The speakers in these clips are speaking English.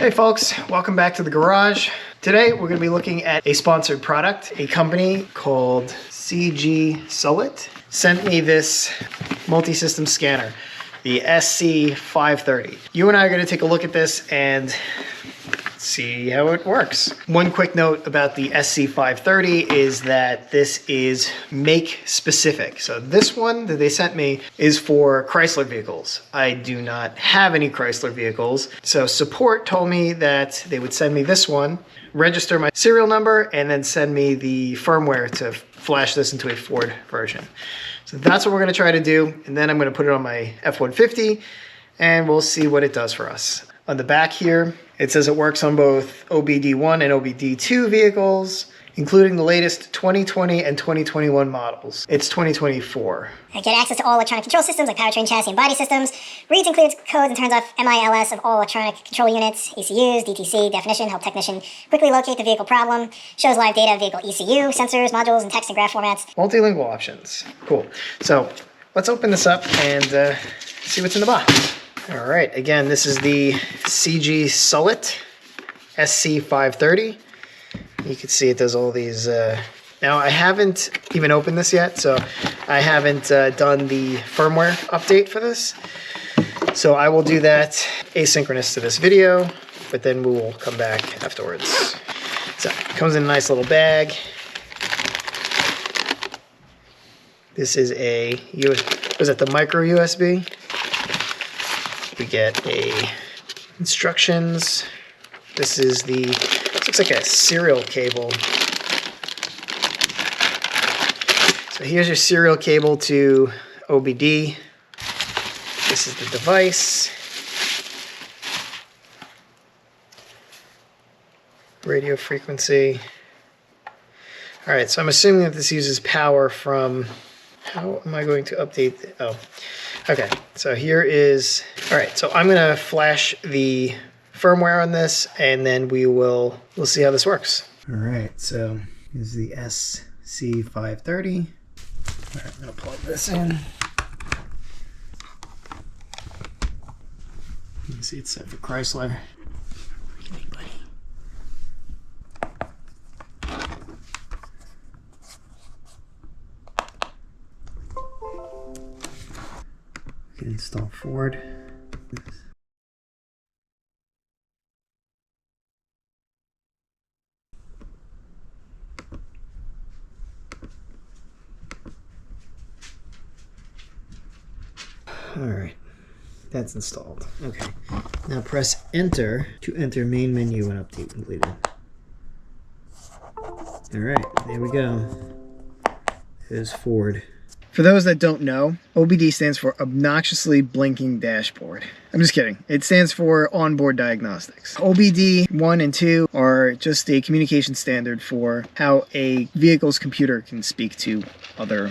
Hey folks, welcome back to the garage. Today we're going to be looking at a sponsored product. A company called CGSULIT sent me this multi-system scanner, the SC530. You and I are going to take a look at this and see how it works. One quick note about the SC530 is that this is make specific. So this one that they sent me is for Chrysler vehicles. I do not have any Chrysler vehicles. So support told me that they would send me this one, register my serial number, and then send me the firmware to flash this into a Ford version. So that's what we're gonna try to do. And then I'm gonna put it on my F-150 and we'll see what it does for us. On the back here, it says it works on both OBDII and OBDII vehicles, including the latest 2020 and 2021 models. It's 2024. Get access to all electronic control systems like powertrain, chassis, and body systems. Reads and clears codes and turns off MILS of all electronic control units, ECUs, DTC, definition, help technician quickly locate the vehicle problem, shows live data of vehicle ECU, sensors, modules, and text and graph formats. Multilingual options. Cool. So let's open this up and see what's in the box. All right, again, this is the CGSULIT SC530. You can see it does all these. Now, I haven't even opened this yet, so I haven't done the firmware update for this. So I will do that asynchronous to this video, but then we will come back afterwards. So it comes in a nice little bag. This is a, was it the micro USB? We get instructions. This is looks like a serial cable. So here's your serial cable to OBD. This is the device. Radio frequency. All right, so I'm assuming that this uses power from, how am I going to update? Oh, okay, so here is, all right, so I'm gonna flash the firmware on this and then we'll see how this works. All right, so here's the SC530. All right, I'm gonna plug this in. You can see it's set for Chrysler. Hey, buddy. We can install Ford. All right, that's installed. Okay, now press enter to enter main menu and update completed. All right, there we go. There's Ford. For those that don't know, OBD stands for Obnoxiously Blinking Dashboard. I'm just kidding. It stands for Onboard Diagnostics. OBD 1 and 2 are just a communication standard for how a vehicle's computer can speak to other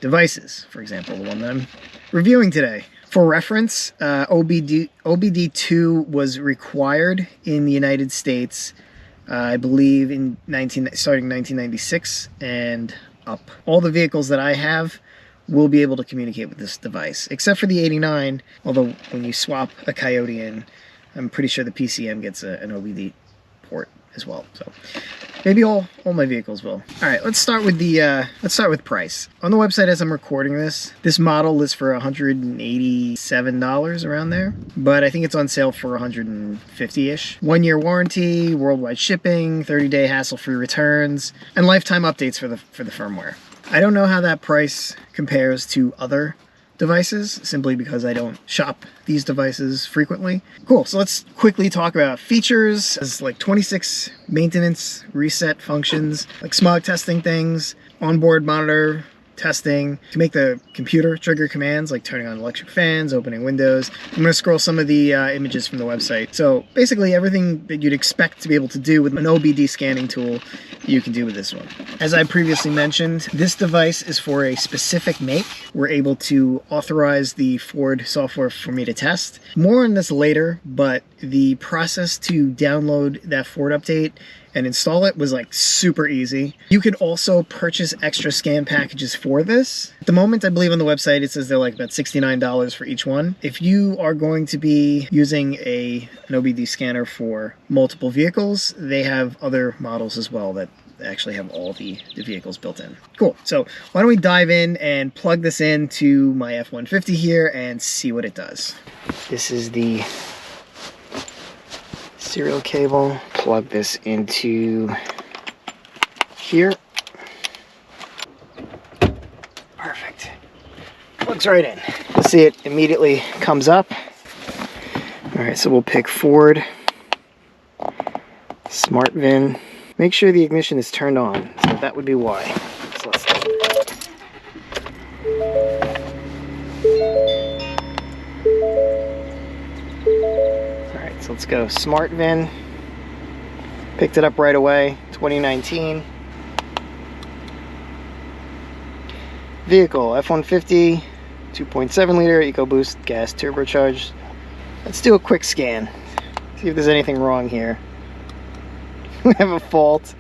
devices. For example, the one that I'm reviewing today. For reference, OBD2 was required in the United States, I believe, starting 1996 and up. All the vehicles that I have will be able to communicate with this device, except for the 89, although when you swap a Coyote in, I'm pretty sure the PCM gets an OBD port as well. So maybe all my vehicles will. All right, let's start with price. On the website as I'm recording this model is for $187 around there, but I think it's on sale for $150-ish. 1-year warranty, worldwide shipping, 30-day hassle-free returns, and lifetime updates for the firmware. I don't know how that price compares to other devices, simply because I don't shop these devices frequently. Cool, so let's quickly talk about features. There's like 26 maintenance reset functions, like smog testing things, onboard monitor testing, to make the computer trigger commands like turning on electric fans, opening windows. I'm going to scroll some of the images from the website. So basically everything that you'd expect to be able to do with an OBD scanning tool, you can do with this one. As I previously mentioned, this device is for a specific make. We're able to authorize the Ford software for me to test. More on this later, but the process to download that Ford update and install it was like super easy. You could also purchase extra scan packages for this. At the moment, I believe on the website it says they're like about $69 for each one. If you are going to be using an OBD scanner for multiple vehicles, they have other models as well that actually have all the vehicles built in. Cool. So why don't we dive in and plug this into my F-150 here and see what it does. This is the serial cable. Plug this into here. Perfect. Plugs right in. You'll see it immediately comes up. All right, so we'll pick Ford, Smart VIN. Make sure the ignition is turned on, so that would be why. So let's start. Alright, so let's go Smart VIN. Picked it up right away, 2019. Vehicle, F-150, 2.7 liter EcoBoost gas turbocharged. Let's do a quick scan. See if there's anything wrong here. We have a fault.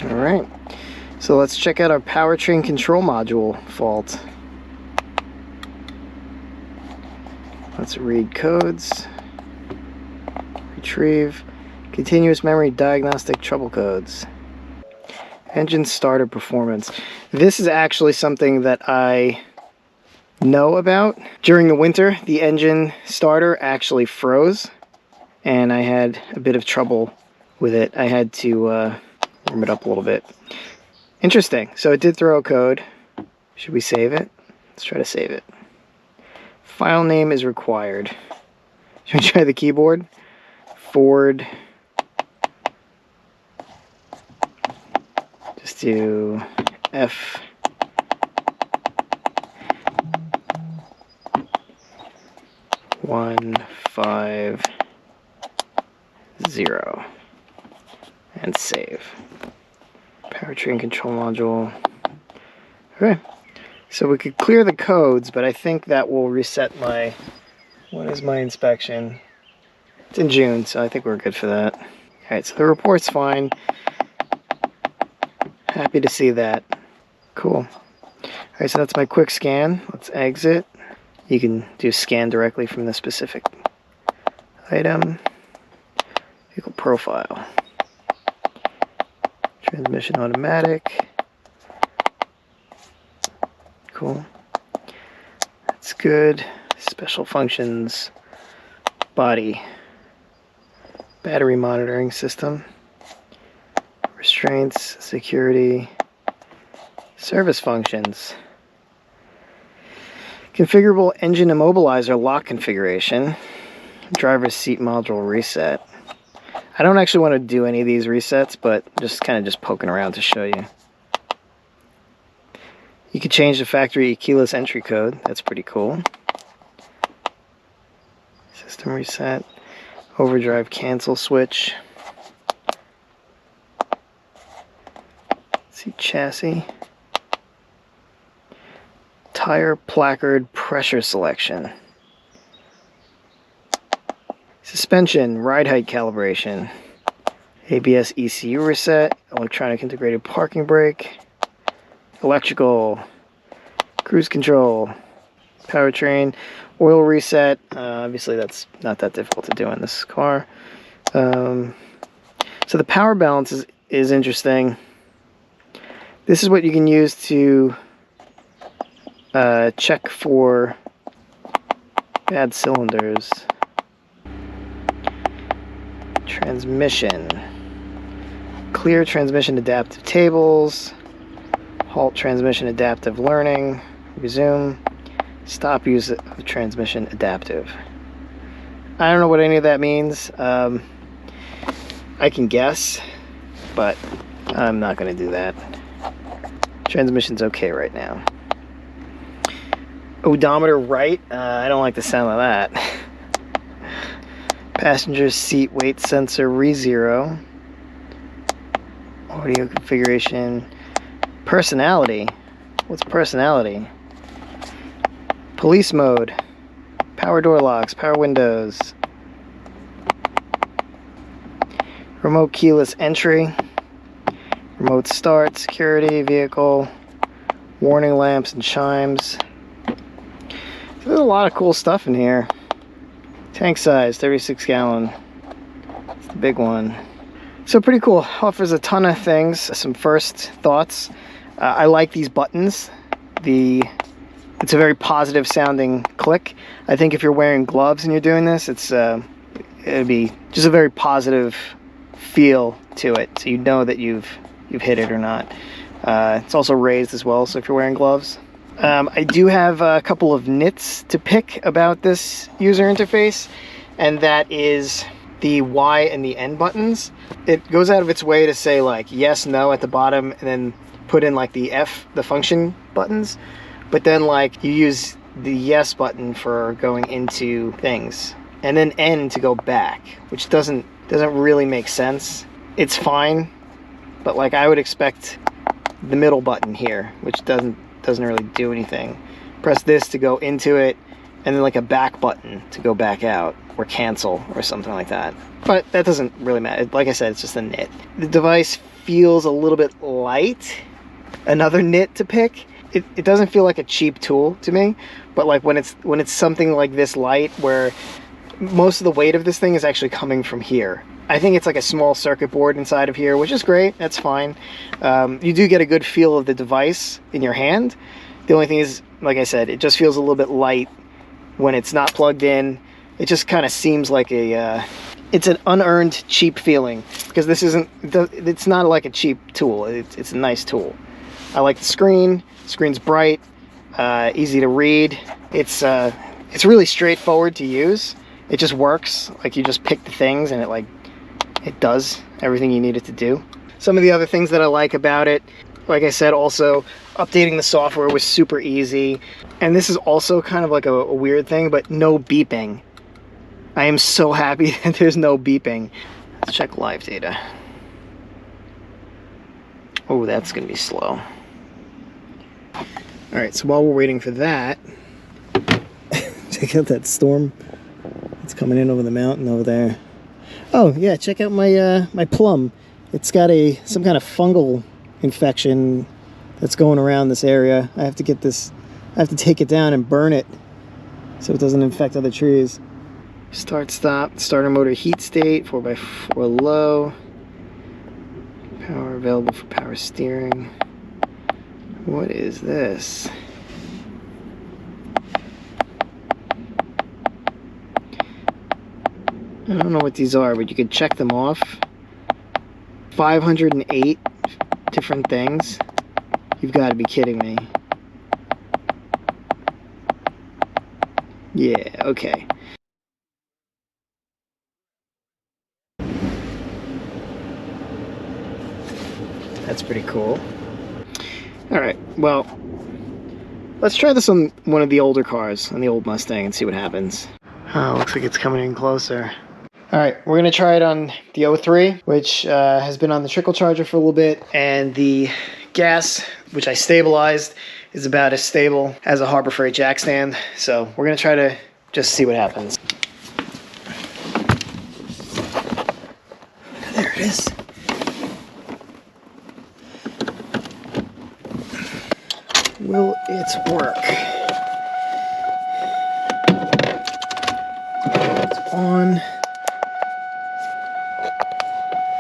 Alright, so let's check out our powertrain control module fault. Let's read codes, retrieve, continuous memory diagnostic trouble codes. Engine starter performance. This is actually something that I know about. During the winter, the engine starter actually froze, and I had a bit of trouble with it. I had to warm it up a little bit. Interesting. So it did throw a code. Should we save it? Let's try to save it. File name is required. Should we try the keyboard? Ford. Just do F. One, 5, 0. And save. Powertrain control module. Okay, so we could clear the codes, but I think that will reset my, when is my inspection? It's in June, so I think we're good for that. Alright, so the report's fine. Happy to see that. Cool. Alright, so that's my quick scan. Let's exit. You can do scan directly from the specific item. Vehicle profile. Transmission automatic. Cool. That's good. Special functions. Body. Battery monitoring system. Restraints. Security. Service functions. Configurable engine immobilizer lock configuration. Driver's seat module reset. I don't actually want to do any of these resets, but just kind of poking around to show you. You could change the factory keyless entry code. That's pretty cool. System reset. Overdrive cancel switch. Let's see, chassis. Tire placard pressure selection. Suspension, ride height calibration, ABS ECU reset, electronic integrated parking brake, electrical, cruise control, powertrain, oil reset. Obviously that's not that difficult to do in this car. So the power balance is interesting. This is what you can use to check for bad cylinders. Transmission. Clear transmission adaptive tables. Halt transmission adaptive learning. Resume. Stop use of transmission adaptive. I don't know what any of that means. I can guess, but I'm not going to do that. Transmission's okay right now. Odometer right. I don't like the sound of that. Passenger seat weight sensor re-zero. Audio configuration. Personality. What's personality? Police mode. Power door locks. Power windows. Remote keyless entry. Remote start. Security. Vehicle. Warning lamps and chimes. There's a lot of cool stuff in here. Tank size, 36 gallon. It's the big one. So pretty cool. Offers a ton of things. Some first thoughts. I like these buttons. It's a very positive sounding click. I think if you're wearing gloves and you're doing this, it'd be just a very positive feel to it. So you know that you've hit it or not. It's also raised as well, so if you're wearing gloves. I do have a couple of nits to pick about this user interface, and that is the Y and the N buttons. It goes out of its way to say like yes, no at the bottom, and then put in like the F, the function buttons, but then like you use the yes button for going into things, and then N to go back, which doesn't really make sense. It's fine, but like I would expect the middle button here, which doesn't really do anything. Press this to go into it, and then like a back button to go back out, or cancel, or something like that. But that doesn't really matter. Like I said, it's just a nit. The device feels a little bit light. Another nit to pick. It doesn't feel like a cheap tool to me, but like when it's something like this light, where most of the weight of this thing is actually coming from here. I think it's like a small circuit board inside of here, which is great. That's fine. You do get a good feel of the device in your hand. The only thing is, like I said, it just feels a little bit light when it's not plugged in. It just kind of seems like it's an unearned cheap feeling, because it's not like a cheap tool. It's a nice tool. I like the screen. The screen's bright, easy to read. It's really straightforward to use. It just works. Like you just pick the things and it does everything you need it to do. Some of the other things that I like about it, like I said, also updating the software was super easy. And this is also kind of like a weird thing, but no beeping. I am so happy that there's no beeping. Let's check live data. Oh, that's gonna be slow. All right, so while we're waiting for that, check out that storm. It's coming in over the mountain over there. Oh yeah, check out my my plum. It's got some kind of fungal infection that's going around this area. I have to take it down and burn it so it doesn't infect other trees. Start, stop, starter motor heat state, 4x4 low. Power available for power steering. What is this? I don't know what these are, but you can check them off. 508 different things. You've got to be kidding me. Yeah, okay. That's pretty cool. Alright, well, let's try this on one of the older cars, on the old Mustang, and see what happens. Oh, looks like it's coming in closer. Alright, we're going to try it on the 03, which has been on the trickle charger for a little bit, and the gas, which I stabilized, is about as stable as a Harbor Freight jack stand. So we're going to try to just see what happens. There it is. Will it work? It's on.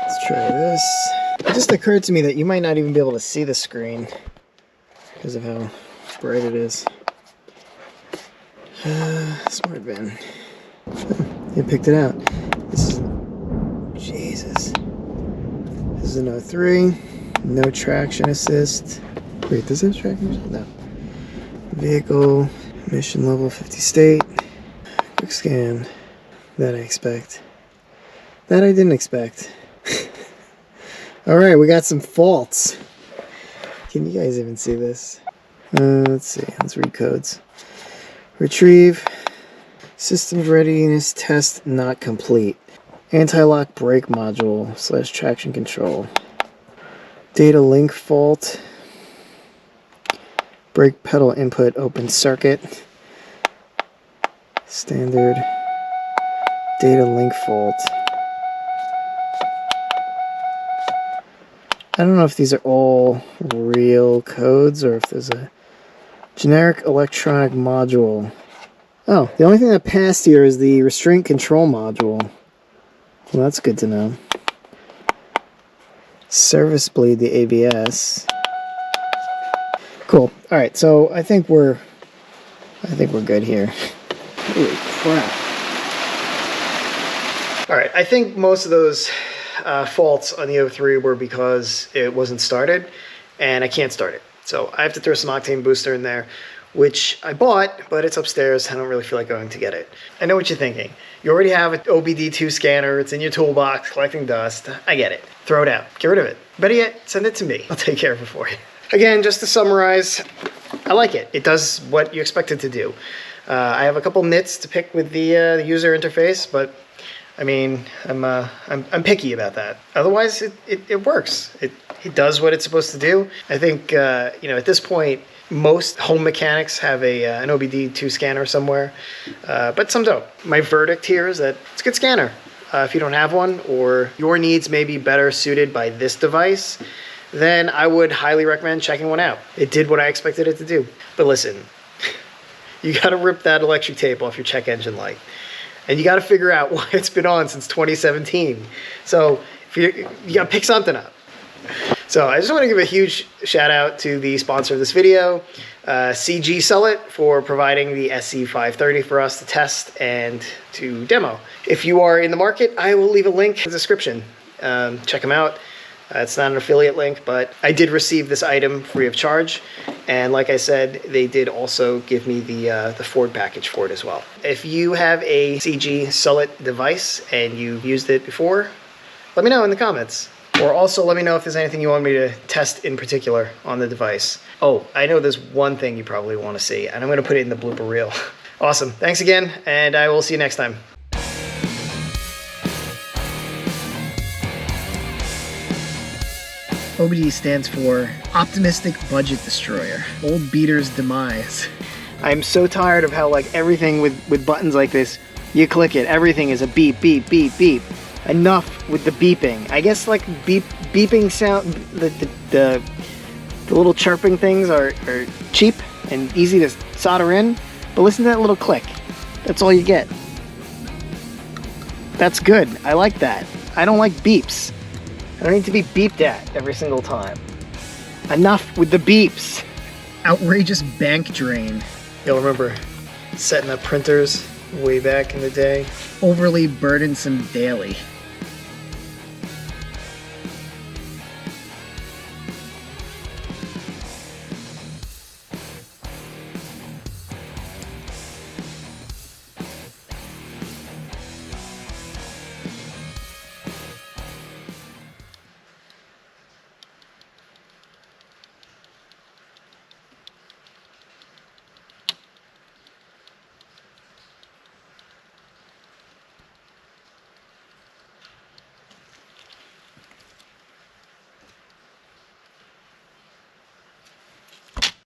Let's try this. It just occurred to me that you might not even be able to see the screen because of how bright it is. Smart bin. You picked it out. This is... Jesus. This is an 03. No traction assist. Wait, does it have traction assist? No. Vehicle. Emission level 50 state. Quick scan. That I expect. That I didn't expect. Alright, we got some faults. Can you guys even see this? Let's see. Let's read codes. Retrieve. System readiness test not complete. Anti-lock brake module / traction control. Data link fault. Brake pedal input open circuit. Standard. Data link fault. I don't know if these are all real codes or if there's a generic electronic module. Oh, the only thing that passed here is the restraint control module. Well, that's good to know. Service bleed the ABS. Cool. All right, so I think we're good here. Holy crap! All right, I think most of those faults on the 03 were because it wasn't started, and I can't start it. So I have to throw some octane booster in there, which I bought, but it's upstairs. I don't really feel like going to get it. I know what you're thinking. You already have an OBDII scanner. It's in your toolbox collecting dust. I get it. Throw it out. Get rid of it. Better yet, send it to me. I'll take care of it for you. Again, just to summarize, I like it. It does what you expect it to do. I have a couple nits to pick with the user interface, but I mean, I'm picky about that. Otherwise, it works. It does what it's supposed to do. I think at this point, most home mechanics have an OBDII scanner somewhere, but some don't. My verdict here is that it's a good scanner. If you don't have one, or your needs may be better suited by this device, then I would highly recommend checking one out. It did what I expected it to do. But listen, you got to rip that electric tape off your check engine light. And you got to figure out why it's been on since 2017. So you got to pick something up. So I just want to give a huge shout out to the sponsor of this video, CGSULIT, for providing the SC530 for us to test and to demo. If you are in the market, I will leave a link in the description. Check them out. It's not an affiliate link, but I did receive this item free of charge. And like I said, they did also give me the Ford package for it as well. If you have a CGSULIT device and you've used it before, let me know in the comments. Or also let me know if there's anything you want me to test in particular on the device. Oh, I know there's one thing you probably want to see, and I'm going to put it in the blooper reel. Awesome. Thanks again, and I will see you next time. OBDII stands for Optimistic Budget Destroyer. Old Beater's Demise. I'm so tired of how everything with buttons like this, you click it, everything is a beep, beep, beep, beep. Enough with the beeping. I guess beeping sound, the little chirping things are cheap and easy to solder in, but listen to that little click. That's all you get. That's good. I like that. I don't like beeps. I don't need to be beeped at every single time. Enough with the beeps. Outrageous bank drain. You'll remember setting up printers way back in the day. Overly burdensome daily.